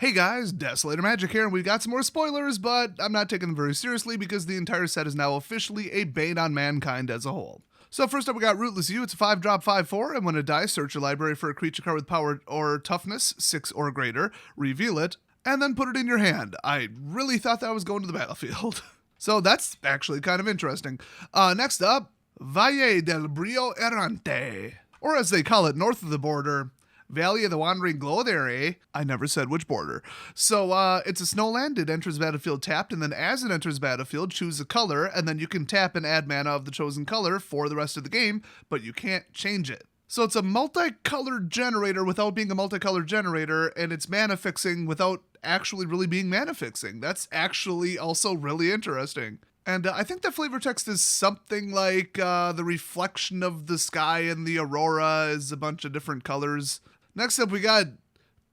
Hey guys, Desolator Magic here, and we've got some more spoilers, but I'm not taking them very seriously because the entire set is now officially a bane on mankind as a whole. So first up we got Rootless You. It's a 5-drop 5/4, and when it dies, search your library for a creature card with power or toughness 6 or greater, reveal it, and then put it in your hand. I really thought that was going to the battlefield. So that's actually kind of interesting. Next up, Valle del Brio Errante, or as they call it north of the border, Valley of the Wandering Glodere. I never said which border. So it's a snowland. It enters battlefield tapped, and then as it enters battlefield, choose a color, and then you can tap and add mana of the chosen color for the rest of the game, but you can't change it. So it's a multicolored generator without being a multicolored generator, and it's mana fixing without actually really being mana fixing. That's actually also really interesting. And I think the flavor text is something like the reflection of the sky and the aurora is a bunch of different colors. Next up, we got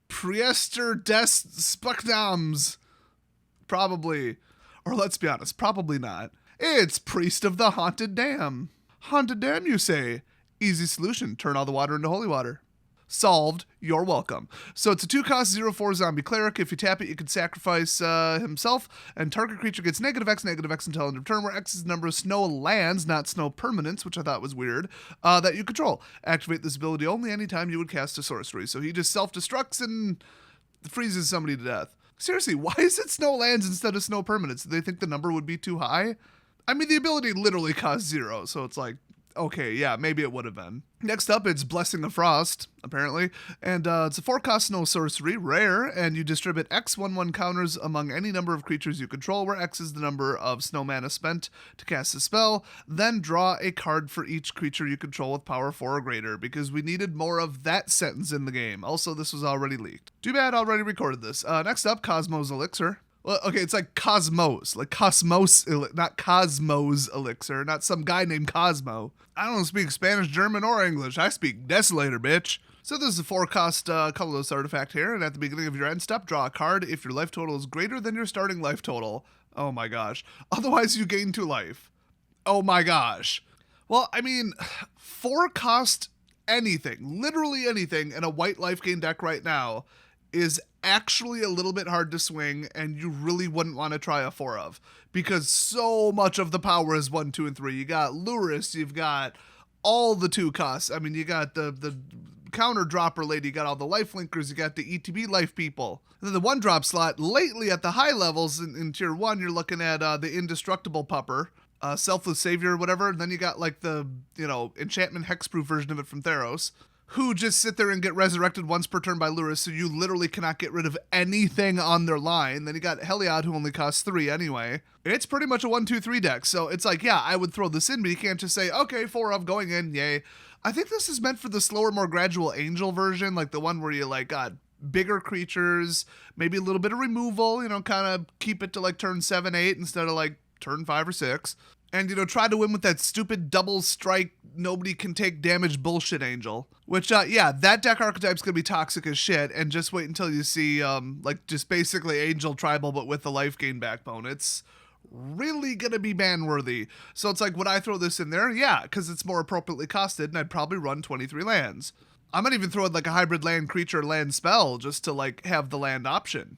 Priester des Spectrums. Probably. Or let's be honest, probably not. It's Priest of the Haunted Dam. Haunted Dam, you say? Easy solution. Turn all the water into holy water. Solved. You're welcome. So it's a 2-cost 0/4 zombie cleric. If you tap it, you can sacrifice himself, and target creature gets -X until end of turn, where X is the number of snow lands, not snow permanents, which I thought was weird, that you control. Activate this ability only anytime you would cast a sorcery. So he just self-destructs and freezes somebody to death. Seriously, why is it snow lands instead of snow permanents? Do they think the number would be too high? I mean, the ability literally costs 0, so it's like, okay, yeah, maybe it would have been. Next up, it's Blessing of Frost, apparently. And it's a 4-cost snow sorcery, rare, and you distribute X 1/1 counters among any number of creatures you control, where X is the number of snow mana spent to cast a spell. Then draw a card for each creature you control with power 4 or greater, because we needed more of that sentence in the game. Also, this was already leaked. Too bad I already recorded this. Next up, Cosmos Elixir. Well, okay, it's like Cosmos, not Cosmos Elixir, not some guy named Cosmo. I don't speak Spanish, German, or English. I speak Desolator, bitch. So this is a 4-cost colorless artifact here, and at the beginning of your end step, draw a card if your life total is greater than your starting life total. Oh my gosh. Otherwise, you gain 2 life. Oh my gosh. Well, I mean, 4-cost anything, literally anything, in a white life gain deck right now is actually a little bit hard to swing, and you really wouldn't want to try a 4 of, because so much of the power is 1, 2, and 3. You got Luris, you've got all the 2 costs. I mean, you got the counter dropper lady, you got all the life linkers, you got the ETB life people. And then the 1-drop slot, lately at the high levels in tier 1, you're looking at the indestructible pupper, selfless savior, whatever. And then you got like the, enchantment hexproof version of it from Theros, who just sit there and get resurrected once per turn by Luris, so you literally cannot get rid of anything on their line. Then you got Heliod, who only costs 3 anyway. It's pretty much a 1, 2, 3 deck, so it's like, yeah, I would throw this in, but you can't just say, okay, 4 of going in, yay. I think this is meant for the slower, more gradual Angel version, like the one where you like got bigger creatures, maybe a little bit of removal, kind of keep it to like turn 7, 8 instead of like turn 5 or 6. And, try to win with that stupid double strike, nobody can take damage bullshit Angel. Which, that deck archetype's gonna be toxic as shit, and just wait until you see, just basically Angel Tribal, but with the life gain backbone. It's really gonna be ban-worthy. So it's like, would I throw this in there? Yeah, because it's more appropriately costed, and I'd probably run 23 lands. I might even throw in, like, a hybrid land creature land spell, just to, like, have the land option,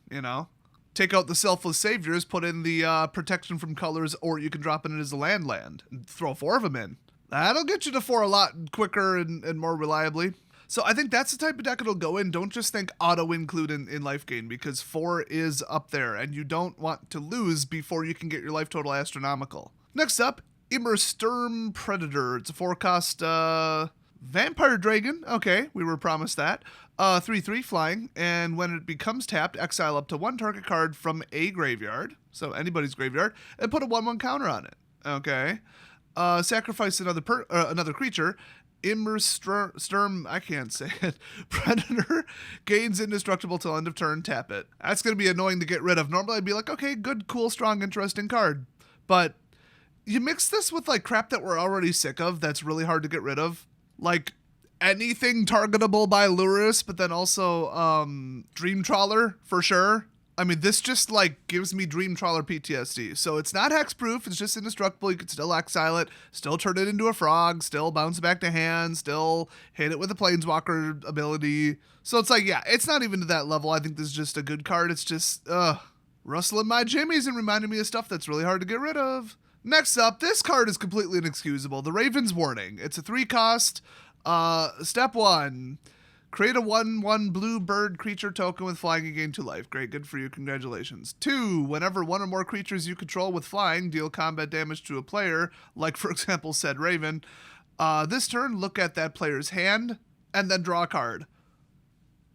Take out the Selfless Saviors, put in the protection from colors, or you can drop it in as a land, and throw 4 of them in. That'll get you to 4 a lot quicker and more reliably. So I think that's the type of deck it'll go in. Don't just think auto-include in life gain, because 4 is up there, and you don't want to lose before you can get your life total astronomical. Next up, Immersturm Predator. It's a 4-cost Vampire Dragon. Okay, we were promised that. 3/3 flying, and when it becomes tapped, exile up to 1 target card from a graveyard, so anybody's graveyard, and put a 1/1 counter on it. Okay. Sacrifice another creature. Immersturm, I can't say it. Predator gains indestructible till end of turn, tap it. That's going to be annoying to get rid of. Normally I'd be like, okay, good, cool, strong, interesting card. But you mix this with like crap that we're already sick of that's really hard to get rid of. Like anything targetable by Luris, but then also Dream Trawler for sure. I mean, this just, like, gives me Dream Trawler PTSD. So it's not hexproof, it's just indestructible. You can still exile it, still turn it into a frog, still bounce it back to hand, still hit it with a Planeswalker ability. So it's like, yeah, it's not even to that level. I think this is just a good card. It's just, rustling my jimmies and reminding me of stuff that's really hard to get rid of. Next up, this card is completely inexcusable. The Raven's Warning. It's a 3-cost. Step 1. Create a 1/1 blue bird creature token with flying and gain 2 life. Great, good for you, congratulations. 2, whenever one or more creatures you control with flying deal combat damage to a player, like for example said Raven, this turn look at that player's hand and then draw a card.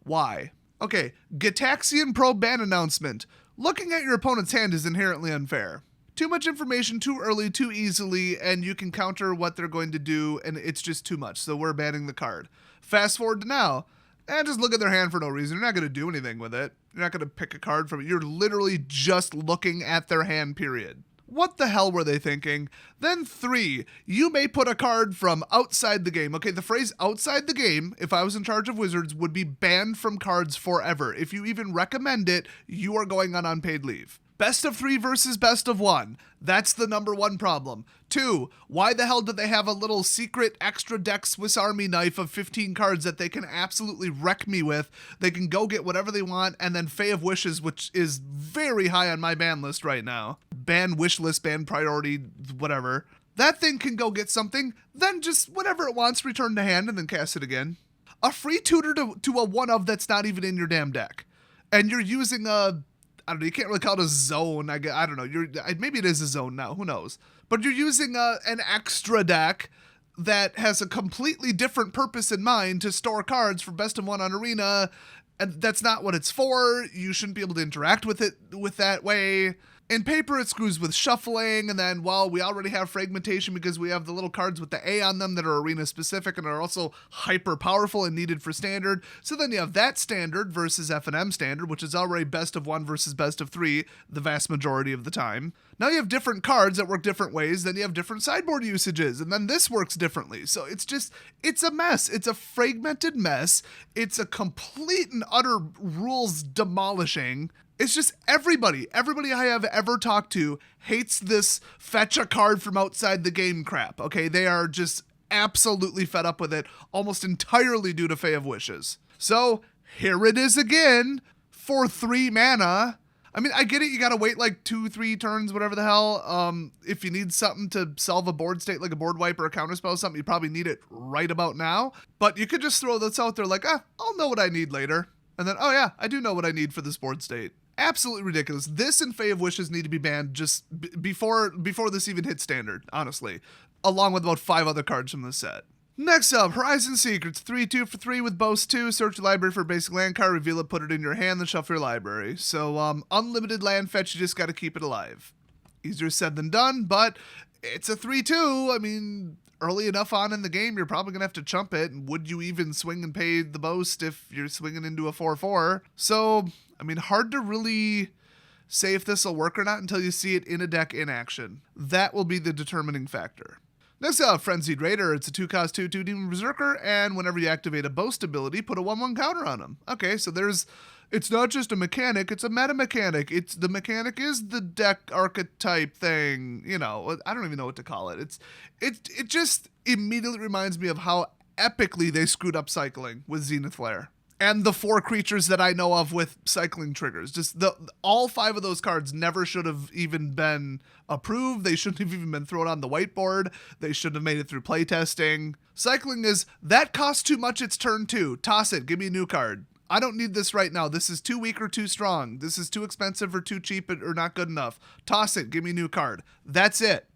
Why? Okay, Gitaxian Probe ban announcement. Looking at your opponent's hand is inherently unfair. Too much information too early, too easily, and you can counter what they're going to do, and it's just too much, so we're banning the card. Fast forward to now, and just look at their hand for no reason. You're not going to do anything with it. You're not going to pick a card from it. You're literally just looking at their hand, period. What the hell were they thinking? Then 3, you may put a card from outside the game. Okay, the phrase outside the game, if I was in charge of Wizards, would be banned from cards forever. If you even recommend it, you are going on unpaid leave. Best of 3 versus best of 1. That's the number 1 problem. 2, why the hell do they have a little secret extra deck Swiss Army knife of 15 cards that they can absolutely wreck me with? They can go get whatever they want, and then Fae of Wishes, which is very high on my ban list right now. Ban wish list, ban priority, whatever. That thing can go get something, then just whatever it wants, return to hand, and then cast it again. A free tutor to a 1-of that's not even in your damn deck. And you're using a... I don't know, you can't really call it a zone. I don't know. Maybe it is a zone now. Who knows? But you're using an extra deck that has a completely different purpose in mind to store cards for best of 1 on Arena, and that's not what it's for. You shouldn't be able to interact with it that way. In paper, it screws with shuffling, and then, well, we already have fragmentation because we have the little cards with the A on them that are arena-specific and are also hyper-powerful and needed for standard. So then you have that standard versus F&M standard, which is already best of 1 versus best of 3 the vast majority of the time. Now you have different cards that work different ways, then you have different sideboard usages, and then this works differently. So it's a mess. It's a fragmented mess. It's a complete and utter rules demolishing. It's just everybody I have ever talked to hates this fetch a card from outside the game crap, okay? They are just absolutely fed up with it, almost entirely due to Fae of Wishes. So, here it is again, for 3 mana. I mean, I get it, you gotta wait like 2-3 turns, whatever the hell. If you need something to solve a board state, like a board wipe or a counterspell or something, you probably need it right about now. But you could just throw this out there like, I'll know what I need later. And then, oh yeah, I do know what I need for this board state. Absolutely ridiculous. This and Fae of Wishes need to be banned just before this even hits standard, honestly. Along with about 5 other cards from the set. Next up, Horizon Secrets. 3-2 for 3 with Boast 2. Search your library for a basic land card, reveal it, put it in your hand, then shuffle your library. So, unlimited land fetch, you just gotta keep it alive. Easier said than done, but it's a 3-2. I mean, early enough on in the game, you're probably gonna have to chump it. And would you even swing and pay the Boast if you're swinging into a 4-4? So, I mean, hard to really say if this will work or not until you see it in a deck in action. That will be the determining factor. Next up, Frenzied Raider. It's a 2-cost 2/2 Demon Berserker, and whenever you activate a Boast ability, put a 1/1 counter on him. Okay, so it's not just a mechanic, it's a meta mechanic. The mechanic is the deck archetype thing, you know, I don't even know what to call it. It just immediately reminds me of how epically they screwed up cycling with Zenith Flare. And the 4 creatures that I know of with cycling triggers. Just all 5 of those cards never should have even been approved. They shouldn't have even been thrown on the whiteboard. They shouldn't have made it through playtesting. Cycling is, that costs too much, it's turn 2. Toss it, give me a new card. I don't need this right now. This is too weak or too strong. This is too expensive or too cheap or not good enough. Toss it, give me a new card. That's it.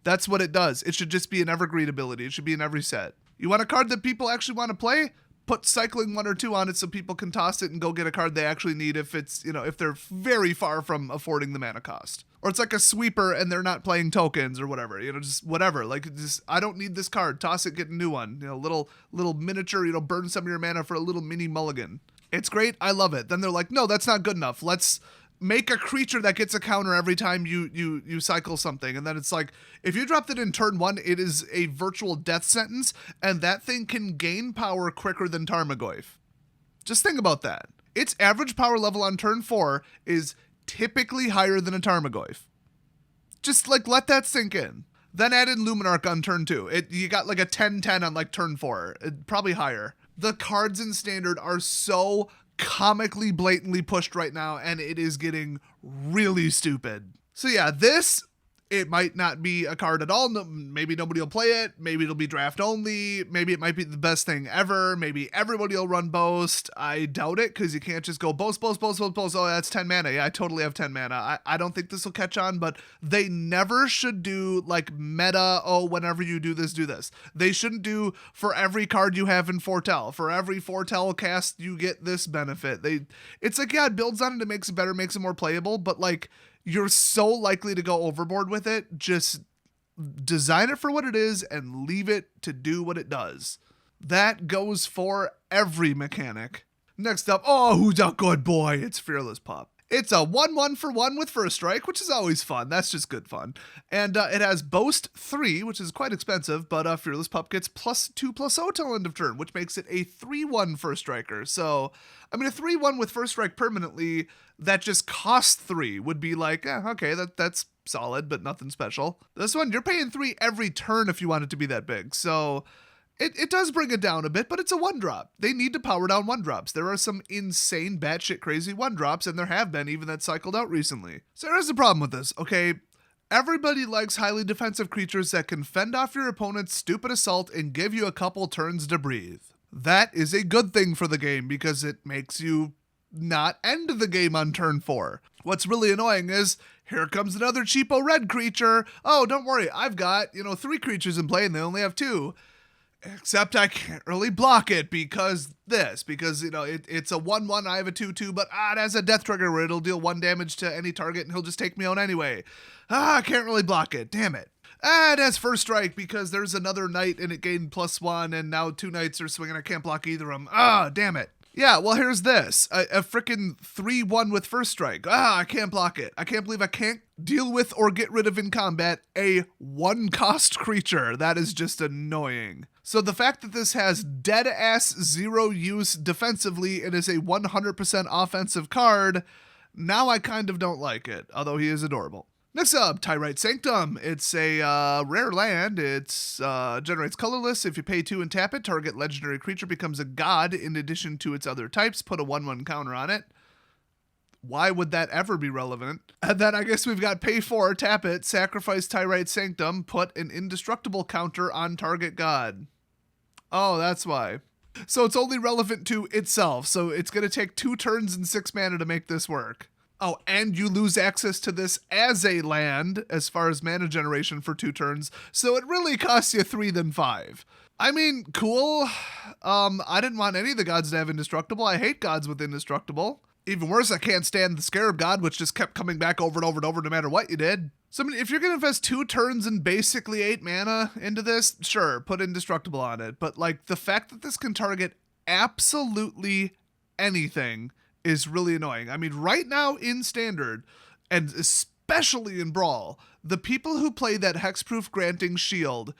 That's what it does. It should just be an evergreen ability. It should be in every set. You want a card that people actually want to play? Put cycling 1 or 2 on it so people can toss it and go get a card they actually need if it's, you know, if they're very far from affording the mana cost. Or it's like a sweeper and they're not playing tokens or whatever, you know, just whatever. Like, just, I don't need this card. Toss it, get a new one. You know, little miniature, you know, burn some of your mana for a little mini mulligan. It's great. I love it. Then they're like, no, that's not good enough. Let's make a creature that gets a counter every time you cycle something. And then it's like, if you dropped it in turn 1, it is a virtual death sentence, and that thing can gain power quicker than Tarmogoyf. Just think about that. its average power level on turn 4 is typically higher than a Tarmogoyf. Just like let that sink in. Then add in Luminarch on turn 2. You got like a 10-10 on like turn 4, probably higher. The cards in Standard are so comically blatantly pushed right now, and it is getting really stupid. So yeah, it might not be a card at all. Maybe nobody will play it. Maybe it'll be draft only. Maybe it might be the best thing ever. Maybe everybody will run Boast. I doubt it, because you can't just go Boast. Oh, that's 10 mana. Yeah, I totally have 10 mana. I don't think this will catch on, but they never should do like meta, whenever you do this, do this. They shouldn't do for every card you have in Foretell. For every Foretell cast, you get this benefit. It's like, yeah, it builds on it. It makes it better, makes it more playable, but like, you're so likely to go overboard with it. Just design it for what it is and leave it to do what it does. That goes for every mechanic. Next up, who's a good boy? It's Fearless Pup. It's a 1/1 for 1 with First Strike, which is always fun. That's just good fun. And it has Boast 3, which is quite expensive, but Fearless Pup gets +2/+0 till end of turn, which makes it a 3/1 First Striker. So, I mean, a 3/1 with First Strike permanently that just costs 3 would be like, okay, that's solid, but nothing special. This one, you're paying 3 every turn if you want it to be that big. So it does bring it down a bit, but it's a 1-drop. They need to power down 1-drops. There are some insane, batshit crazy 1-drops, and there have been even that cycled out recently. So here's the problem with this, okay? Everybody likes highly defensive creatures that can fend off your opponent's stupid assault and give you a couple turns to breathe. That is a good thing for the game because it makes you not end the game on turn 4. What's really annoying is, here comes another cheapo red creature. Oh, don't worry, I've got, 3 creatures in play and they only have 2. Except I can't really block it because it's a 1/1, I have a 2/2, but it has a death trigger where it'll deal 1 damage to any target and he'll just take me out anyway. I can't really block it, damn it. It has First Strike because there's another knight and it gained +1 and now 2 knights are swinging, I can't block either of them. Damn it. Yeah, well, here's this. A frickin' 3/1 with First Strike. I can't block it. I can't believe I can't deal with or get rid of in combat a 1-cost creature. That is just annoying. So the fact that this has dead-ass 0 use defensively and is a 100% offensive card, now I kind of don't like it, although he is adorable. Next up, Tyrite Sanctum. It's a rare land. It generates colorless. If you pay 2 and tap it, target legendary creature becomes a god in addition to its other types. Put a 1/1 counter on it. Why would that ever be relevant? And then I guess we've got pay 4, tap it, sacrifice Tyrite Sanctum, put an indestructible counter on target god. Oh, that's why. So it's only relevant to itself. So it's going to take 2 turns and 6 mana to make this work. Oh, and you lose access to this as a land as far as mana generation for 2 turns. So it really costs you 3 than 5. I mean, cool. I didn't want any of the gods to have indestructible. I hate gods with indestructible. Even worse, I can't stand the Scarab God, which just kept coming back over and over and over no matter what you did. So I mean, if you're going to invest 2 turns and basically 8 mana into this, sure, put indestructible on it. But like the fact that this can target absolutely anything is really annoying. I mean, right now in Standard, and especially in Brawl, the people who play that hexproof granting shield,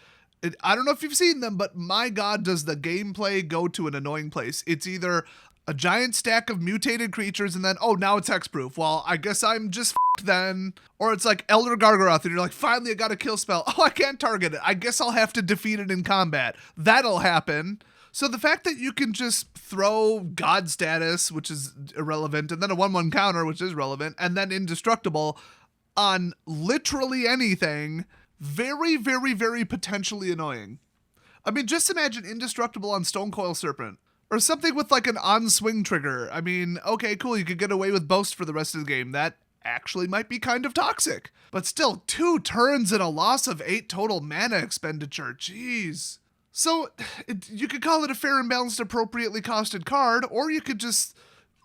I don't know if you've seen them, but my god, does the gameplay go to an annoying place. It's either a giant stack of mutated creatures and then, now it's hexproof. Well, I guess I'm just f***ed then. Or it's like Elder Gargaroth and you're like, finally I got a kill spell. I can't target it. I guess I'll have to defeat it in combat. That'll happen. So the fact that you can just throw God status, which is irrelevant, and then a 1/1 counter, which is relevant, and then indestructible on literally anything, very, very, very potentially annoying. I mean, just imagine indestructible on Stonecoil Serpent. Or something with like an on-swing trigger. I mean, okay, cool, you could get away with Boast for the rest of the game. That actually might be kind of toxic. But still, 2 turns and a loss of 8 total mana expenditure. Jeez. So, you could call it a fair and balanced, appropriately costed card, or you could just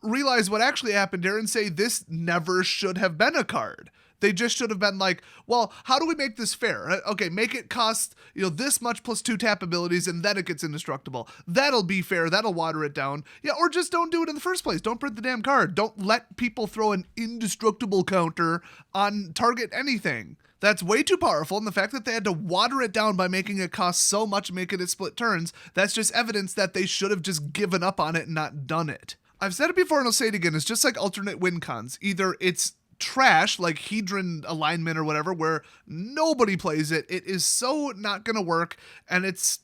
realize what actually happened here and say this never should have been a card. They just should have been like, well, how do we make this fair? Okay, make it cost, this much plus 2 tap abilities and then it gets indestructible. That'll be fair. That'll water it down. Yeah, or just don't do it in the first place. Don't print the damn card. Don't let people throw an indestructible counter on target anything. That's way too powerful, and the fact that they had to water it down by making it cost so much, making it split turns, that's just evidence that they should have just given up on it and not done it. I've said it before and I'll say it again. It's just like alternate win cons. Either it's trash, like Hedron alignment or whatever, where nobody plays it. It is so not going to work. And it's,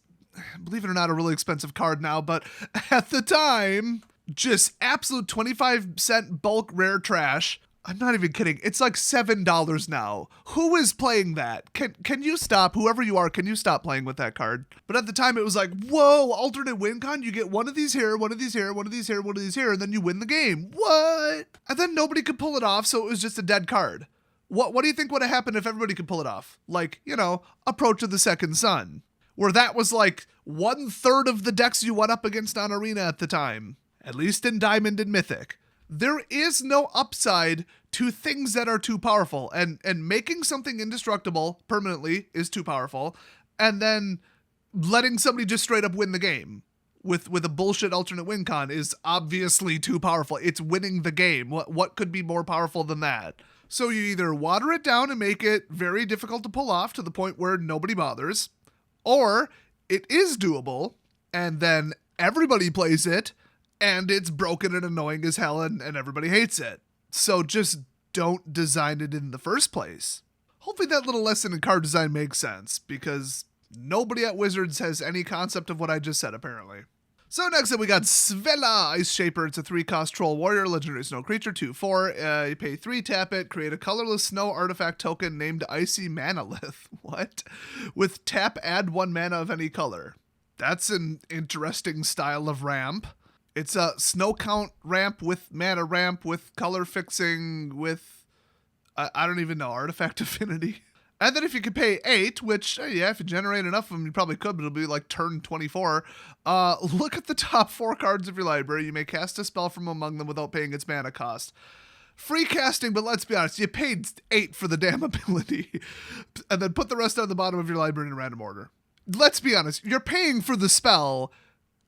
believe it or not, a really expensive card now. But at the time, just absolute 25-cent bulk rare trash. I'm not even kidding. It's like $7 now. Who is playing that? Can you stop? Whoever you are, can you stop playing with that card? But at the time, it was like, whoa, alternate win con? You get one of these here, one of these here, one of these here, one of these here, and then you win the game. What? And then nobody could pull it off, so it was just a dead card. What do you think would have happened if everybody could pull it off? Like, Approach of the Second Sun, where that was like 1/3 of the decks you went up against on Arena at the time, at least in Diamond and Mythic. There is no upside to things that are too powerful, and making something indestructible permanently is too powerful, and then letting somebody just straight up win the game with a bullshit alternate win con is obviously too powerful. It's winning the game. What could be more powerful than that? So you either water it down and make it very difficult to pull off to the point where nobody bothers, or it is doable, and then everybody plays it, and it's broken and annoying as hell, and everybody hates it. So just don't design it in the first place. Hopefully that little lesson in card design makes sense, because nobody at Wizards has any concept of what I just said, apparently. So next up we got Svela, Ice Shaper. It's a 3-cost troll warrior, legendary snow creature, 2/4. You pay 3, tap it, create a colorless snow artifact token named Icy Manalith. What? With tap, add 1 mana of any color. That's an interesting style of ramp. It's a snow count ramp with mana ramp with color fixing with, I don't even know, artifact affinity. And then if you could pay 8, which, yeah, if you generate enough of them, you probably could, but it'll be like turn 24. Look at the top 4 cards of your library. You may cast a spell from among them without paying its mana cost. Free casting, but let's be honest, you paid 8 for the damn ability. And then put the rest on the bottom of your library in random order. Let's be honest, you're paying for the spell.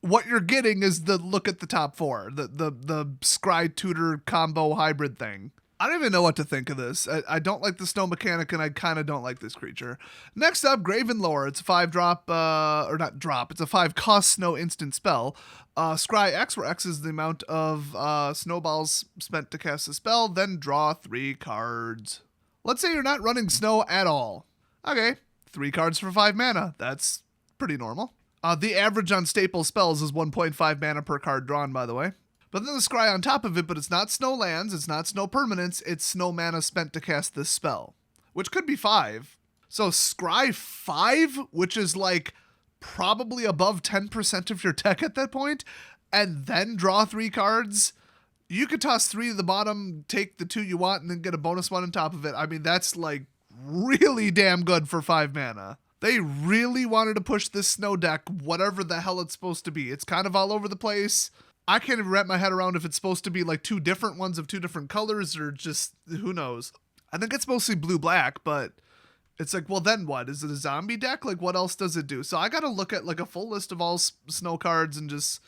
What you're getting is the look at the top 4, the Scry Tutor combo hybrid thing. I don't even know what to think of this. I don't like the snow mechanic, and I kind of don't like this creature. Next up, Graven Lore. It's a 5-drop, or not drop, it's a 5-cost snow instant spell. Scry X, where X is the amount of snowballs spent to cast a spell, then draw 3 cards. Let's say you're not running snow at all. Okay, 3 cards for 5 mana. That's pretty normal. The average on staple spells is 1.5 mana per card drawn, by the way. But then the scry on top of it, but it's not snow lands, it's not snow permanents, it's snow mana spent to cast this spell, which could be 5. So scry 5, which is like probably above 10% of your deck at that point, and then draw 3 cards. You could toss 3 to the bottom, take the 2 you want, and then get a bonus 1 on top of it. I mean, that's like really damn good for 5 mana. They really wanted to push this snow deck, whatever the hell it's supposed to be. It's kind of all over the place. I can't even wrap my head around if it's supposed to be like 2 different ones of 2 different colors, or just, who knows. I think it's mostly blue-black, but it's like, well, then what? Is it a zombie deck? Like, what else does it do? So I gotta look at like a full list of all snow cards and just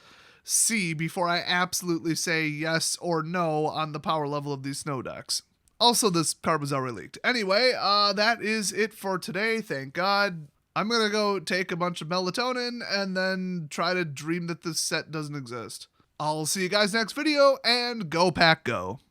see before I absolutely say yes or no on the power level of these snow decks. Also, this card was already leaked. Anyway, that is it for today, thank God. I'm gonna go take a bunch of melatonin and then try to dream that this set doesn't exist. I'll see you guys next video, and go pack go.